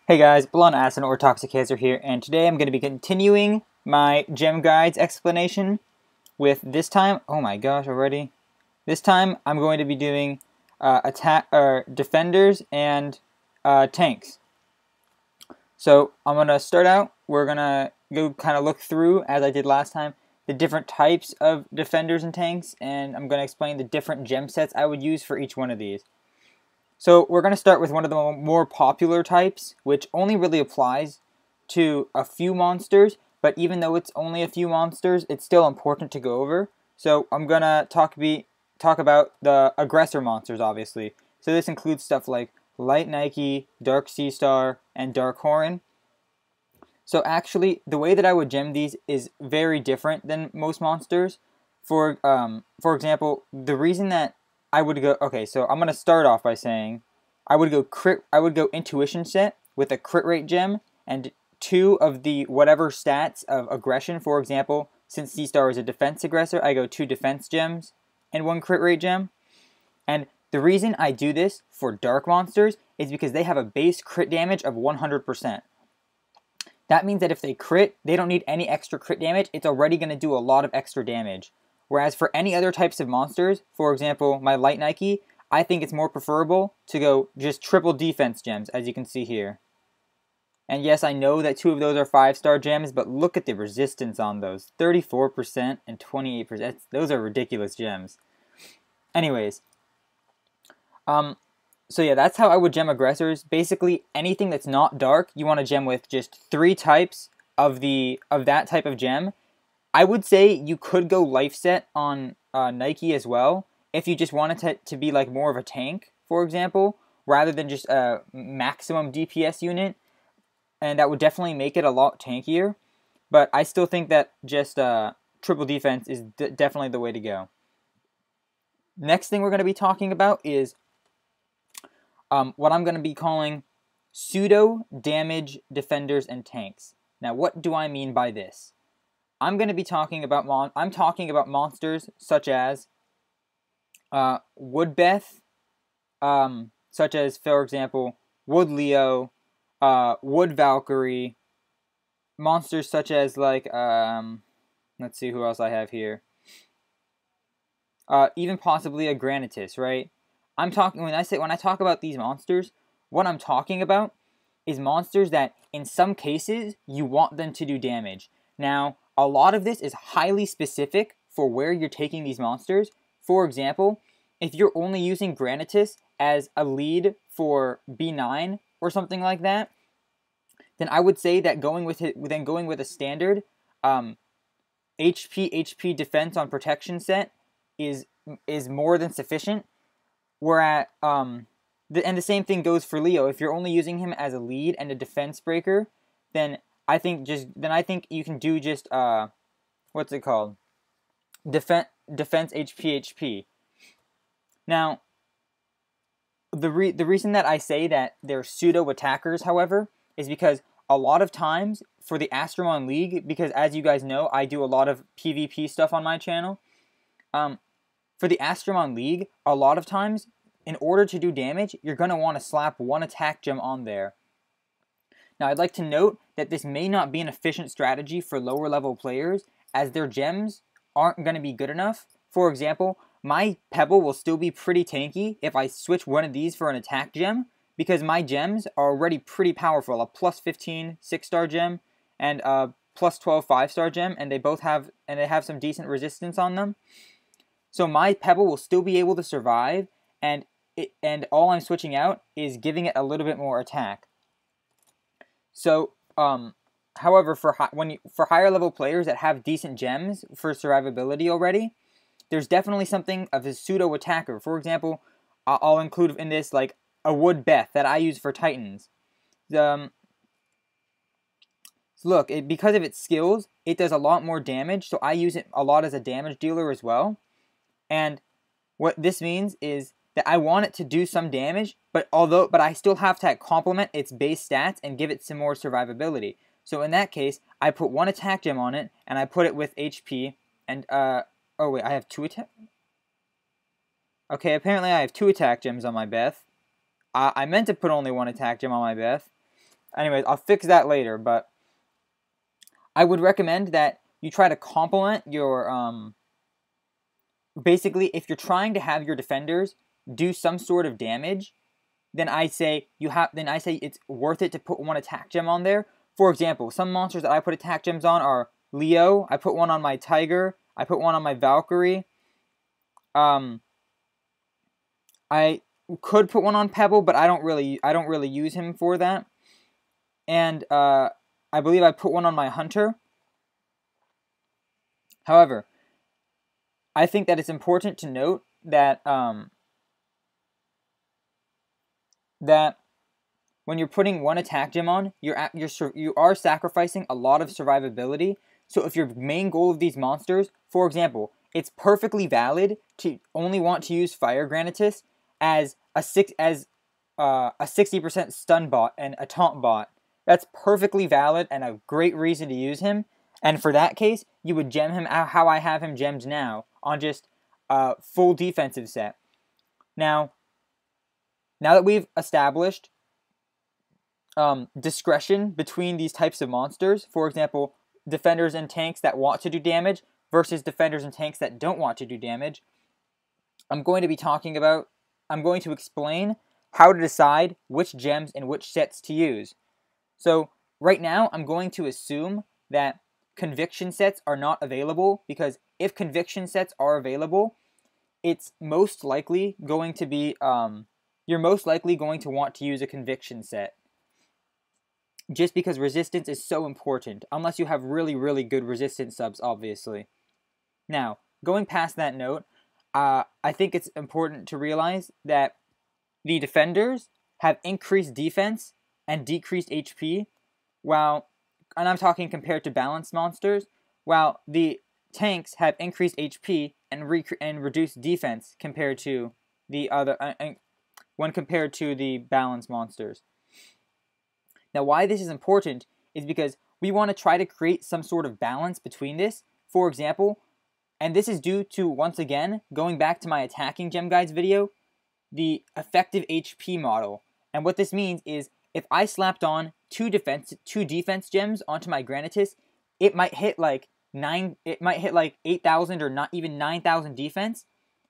Hey guys, Blonde Acid or Toxicazer here, and today I'm going to be continuing my gem guides explanation with this time, oh my gosh already, this time I'm going to be doing defenders and tanks. So I'm going to start out, we're going to go kind of look through, as I did last time, the different types of defenders and tanks, and I'm going to explain the different gem sets I would use for each one of these. So we're going to start with one of the more popular types, which only really applies to a few monsters, but even though it's only a few monsters, it's still important to go over. So I'm going to talk about the aggressor monsters, obviously. So this includes stuff like Light Nike, Dark Sea Star, and Dark Horan. So actually, the way that I would gem these is very different than most monsters. For example, the reason that I would go, okay, so I'm gonna start off by saying I would go intuition set with a crit rate gem and 2 of the whatever stats of aggression. For example, since Sea Star is a defense aggressor, I go 2 defense gems and 1 crit rate gem. And the reason I do this for dark monsters is because they have a base crit damage of 100%. That means that if they crit, they don't need any extra crit damage. It's already going to do a lot of extra damage. Whereas for any other types of monsters, for example, my Light Nike, I think it's more preferable to go just triple defense gems, as you can see here. And yes, I know that 2 of those are 5-star gems, but look at the resistance on those. 34% and 28%. Those are ridiculous gems. Anyways. So yeah, that's how I would gem aggressors. Basically, anything that's not dark, you want to gem with just 3 types of that type of gem. I would say you could go life set on Nike as well if you just wanted to be like more of a tank, for example, rather than just a maximum DPS unit, and that would definitely make it a lot tankier. But I still think that just triple defense is definitely the way to go. Next thing we're going to be talking about is what I'm going to be calling pseudo damage defenders and tanks. Now, what do I mean by this? I'm going to be talking about monsters such as Woodbeth, such as, for example, Wood Leo, Wood Valkyrie, monsters such as like let's see who else I have here. Even possibly a Granitus, right? When I talk about these monsters, what I'm talking about is monsters that in some cases you want them to do damage. Now, a lot of this is highly specific for where you're taking these monsters. For example, if you're only using Granitus as a lead for B9 or something like that, then I would say that going with a standard HP defense on protection set is more than sufficient. Whereas and the same thing goes for Leo. If you're only using him as a lead and a defense breaker, then I think you can do just what's it called? Defense HP. Now, the reason that I say that they're pseudo attackers, however, is because a lot of times for the Astromon League, because as you guys know, I do a lot of PvP stuff on my channel. For the Astromon League, a lot of times, in order to do damage, you're going to want to slap 1 attack gem on there. Now, I'd like to note that this may not be an efficient strategy for lower level players, as their gems aren't going to be good enough. For example, my Pebble will still be pretty tanky if I switch one of these for an attack gem, because my gems are already pretty powerful. A plus 15 6-star gem and a plus 12 5-star gem, and they have some decent resistance on them. So my Pebble will still be able to survive, and all I'm switching out is giving it a little bit more attack. So, however, for higher level players that have decent gems for survivability already, there's definitely something of a pseudo attacker. For example, I'll include in this like a Woodbeth that I use for Titans. So look, because of its skills, it does a lot more damage. So I use it a lot as a damage dealer as well. And what this means is that I want it to do some damage, but I still have to complement its base stats and give it some more survivability. So in that case, I put 1 attack gem on it, and I put it with HP, and oh wait, I have 2 attack. Okay, apparently I have 2 attack gems on my Beth. I meant to put only 1 attack gem on my Beth. anyways, I'll fix that later, but I would recommend that you try to complement your, basically, if you're trying to have your defenders do some sort of damage, then I say it's worth it to put one attack gem on there. For example, some monsters that I put attack gems on are Leo. I put one on my Tiger. I put one on my Valkyrie. I could put one on Pebble, but I don't really use him for that. And I believe I put one on my Hunter. However, I think that it's important to note that that when you're putting one attack gem on, you are sacrificing a lot of survivability. So if your main goal of these monsters, for example, it's perfectly valid to only want to use Fire Granitus as a 60% stun bot and a taunt bot. That's perfectly valid and a great reason to use him. And for that case, you would gem him how I have him gemmed now, on just a full defensive set. Now that we've established discretion between these types of monsters, for example, defenders and tanks that want to do damage versus defenders and tanks that don't want to do damage, I'm going to explain how to decide which gems and which sets to use. So right now, I'm going to assume that conviction sets are not available, because if conviction sets are available, it's most likely going to be, you're most likely going to want to use a conviction set. Just because resistance is so important, unless you have really, really good resistance subs, obviously. Now, going past that note, I think it's important to realize that the defenders have increased defense and decreased HP, and I'm talking compared to balanced monsters, while the tanks have increased HP and reduced defense compared to the other, when compared to the balanced monsters. Now, why this is important is because we want to try to create some sort of balance between this. For example, and this is due to, once again, going back to my attacking gem guides video, the effective HP model. And what this means is, if I slapped on two defense gems onto my Granitus, it might hit like 8,000 or not even 9,000 defense,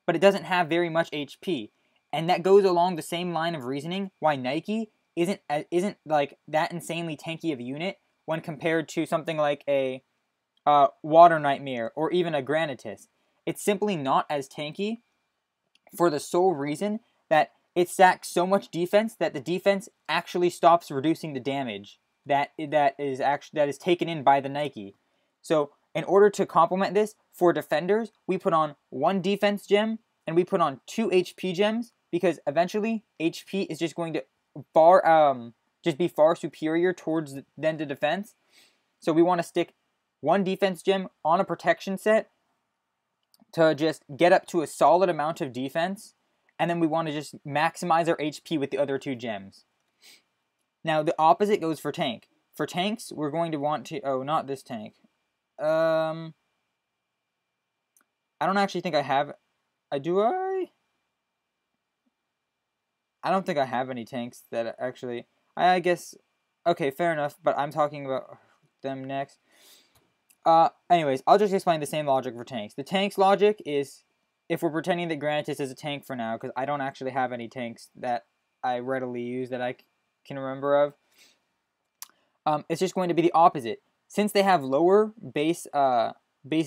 but it doesn't have very much HP. And that goes along the same line of reasoning why Nike isn't like that insanely tanky of a unit when compared to something like a Water Nightmare or even a Granitus. It's simply not as tanky for the sole reason that it stacks so much defense that the defense actually stops reducing the damage that is taken in by the Nike. So in order to complement this, for defenders, we put on one defense gem and we put on 2 HP gems, because eventually HP is just going to be far superior towards than the defense. So we want to stick one defense gem on a protection set to just get up to a solid amount of defense, and then we want to just maximize our HP with the other 2 gems. Now the opposite goes for tank. For tanks, we're going to want to, not this tank. I don't actually think I have, do I? I don't think I have any tanks that actually, I guess, okay, fair enough, but I'm talking about them next. Anyways, I'll just explain the same logic for tanks. The tanks logic is, if we're pretending that Granitus is a tank for now, because I don't actually have any tanks that I readily use that I can remember of, it's just going to be the opposite. Since they have lower base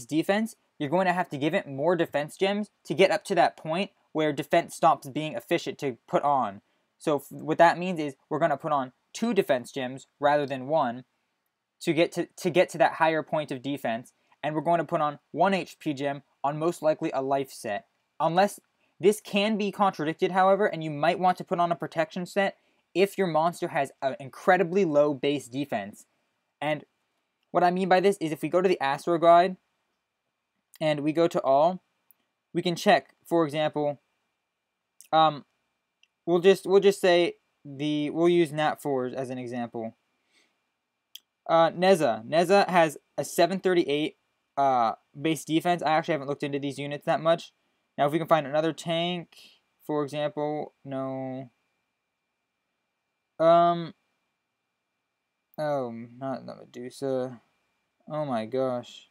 defense, you're going to have to give it more defense gems to get up to that point where defense stops being efficient to put on. So what that means is we're going to put on 2 defense gems rather than 1 to get to that higher point of defense, and we're going to put on 1 HP gem on most likely a life set. Unless this can be contradicted, however, and you might want to put on a protection set if your monster has an incredibly low base defense. And what I mean by this is, if we go to the Astro Guide and we go to all, we can check, for example, we'll just say we'll use Nat4 as an example. Neza has a 738 base defense. I actually haven't looked into these units that much. Now, if we can find another tank, for example, no. Oh, not the Medusa. Oh my gosh.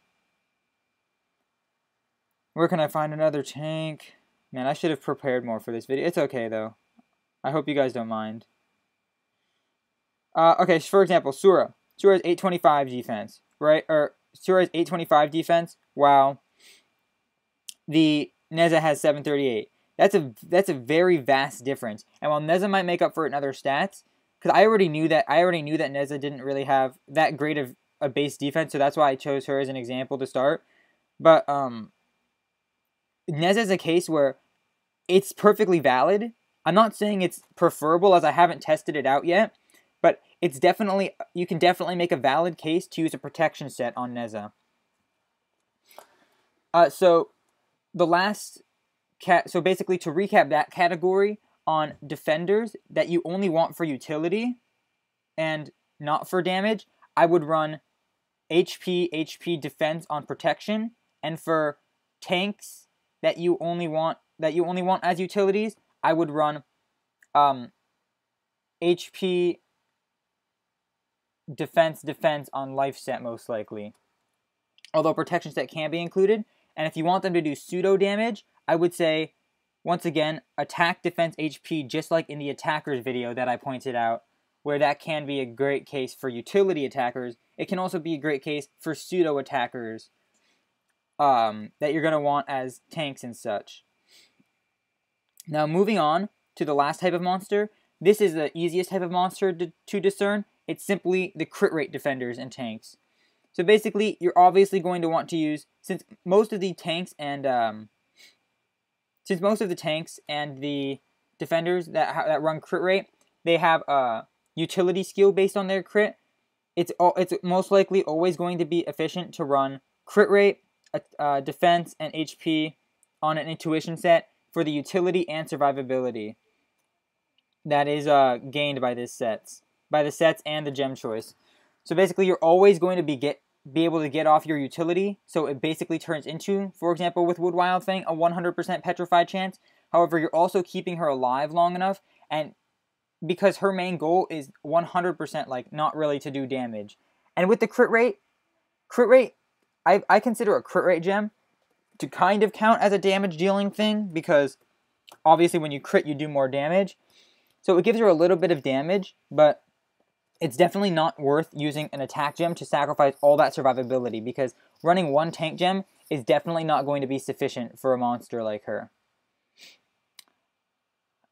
Where can I find another tank? Man, I should have prepared more for this video. It's okay, though. I hope you guys don't mind. Okay, for example, Sura. Sura has 825 defense, right? Or Sura has 825 defense, while the Neza has 738. That's a very vast difference. And while Neza might make up for it in other stats, because I already knew that Neza didn't really have that great of a base defense, so that's why I chose her as an example to start. But Neza is a case where it's perfectly valid. I'm not saying it's preferable as I haven't tested it out yet, but it's definitely, you can definitely make a valid case to use a protection set on Neza. So basically to recap that category on defenders that you only want for utility and not for damage, I would run HP defense on protection, and for tanks that you only want as utilities, I would run HP defense on life set most likely. Although protection set can be included, and if you want them to do pseudo damage, I would say once again attack defense HP, just like in the attackers video that I pointed out, where that can be a great case for utility attackers. It can also be a great case for pseudo attackers that you're going to want as tanks and such. Now moving on to the last type of monster. This is the easiest type of monster to discern. It's simply the crit rate defenders and tanks. So basically, you're obviously going to want to use, since most of the tanks and the defenders that run crit rate, they have a utility skill based on their crit. It's most likely always going to be efficient to run crit rate, defense, and HP on an intuition set for the utility and survivability that is gained by the sets and the gem choice. So basically, you're always going to be able to get off your utility. So it basically turns into, for example, with Wood Wild Fang, a 100% petrified chance. However, you're also keeping her alive long enough, and because her main goal is 100% like not really to do damage. And with the crit rate, I consider a crit rate gem to kind of count as a damage dealing thing, because obviously when you crit you do more damage. So it gives her a little bit of damage, but it's definitely not worth using an attack gem to sacrifice all that survivability, because running one tank gem is definitely not going to be sufficient for a monster like her.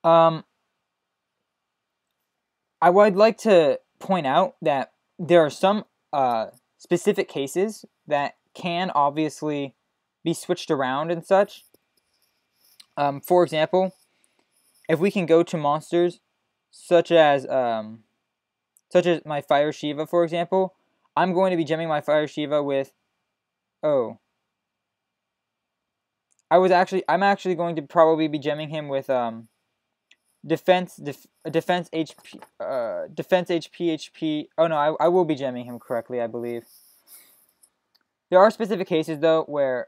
I would like to point out that there are some specific cases that can obviously be switched around and such. For example, if we can go to monsters such as my Fire Shiva, for example, I'm going to be gemming my Fire Shiva with, I'm actually going to probably be gemming him with defense HP. Oh no, I will be gemming him correctly, I believe. There are specific cases though where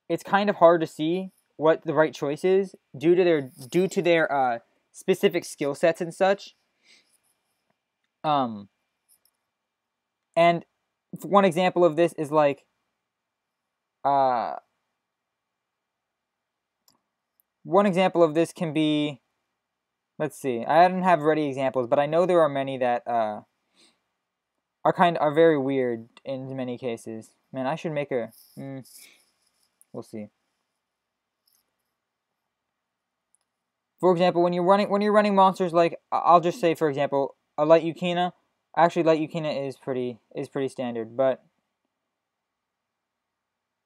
it's kind of hard to see what the right choice is due to their specific skill sets and such. And one example of this is like one example of this can be, let's see, I don't have ready examples, but I know there are many that are very weird in many cases. Man, I should make a we'll see. For example, when you're running monsters like, I'll just say for example, a Light Yukina. Actually, Light Yukina is pretty standard, but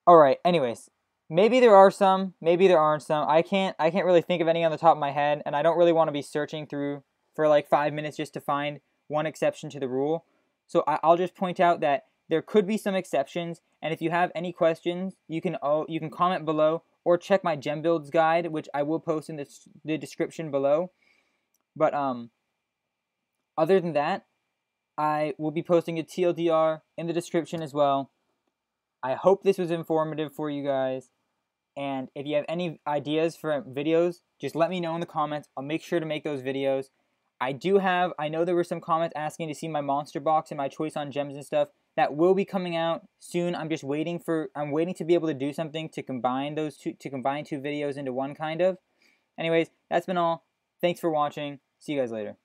all right. Anyways, maybe there are some, maybe there aren't some. I can't really think of any on the top of my head, and I don't really want to be searching through for like 5 minutes just to find one exception to the rule. So I'll just point out that there could be some exceptions, and if you have any questions, you can comment below or check my gem builds guide, which I will post in the description below. But other than that, I will be posting a TLDR in the description as well. I hope this was informative for you guys, and if you have any ideas for videos, just let me know in the comments. I'll make sure to make those videos. I know there were some comments asking to see my monster box and my choice on gems and stuff. That will be coming out soon. I'm waiting to be able to do something to combine two videos into one kind of. Anyways, that's been all. Thanks for watching. See you guys later.